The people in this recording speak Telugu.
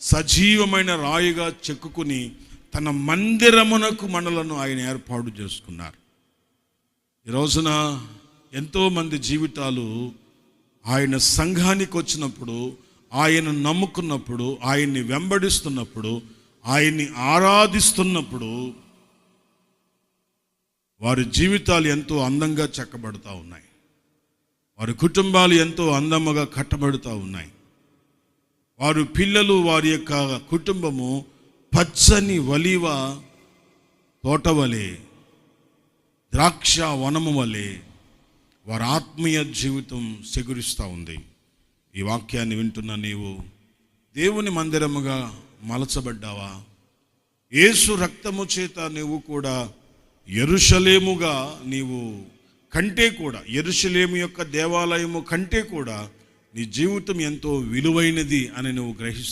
సజీవమైన రాయిగా చెక్కుకుని తన మందిరమునకు మనలను ఆయన ఏర్పాటు చేసుకున్నారు. ఈ రోజున ఎంతోమంది జీవితాలు ఆయన సంఘానికి వచ్చినప్పుడు, ఆయన నమ్ముకున్నప్పుడు, ఆయన్ని వెంబడిస్తున్నప్పుడు, ఆయన్ని ఆరాధిస్తున్నప్పుడు వారి జీవితాలు ఎంతో అందంగా చెక్కబడుతూ ఉన్నాయి. వారి కుటుంబాలు ఎంతో అందముగా కట్టబడుతూ ఉన్నాయి. వారి పిల్లలు, వారి యొక్క కుటుంబము పచ్చని ఒలీవ తోట వలె, ద్రాక్ష వనము వలె వారి ఆత్మీయ జీవితం సెగురిస్తూ ఉంది. ఈ వాక్యాన్ని వింటున్న నీవు దేవుని మందిరముగా మలచబడ్డావా? యేసు రక్తము చేత నీవు కూడా యెరూషలేముగా నీవు కంటే కూడా, యెరూషలేము యొక్క దేవాలయము కంటే కూడా నీ జీవితం ఎంతో విలువైనది అని నువ్వు గ్రహిస్తావు.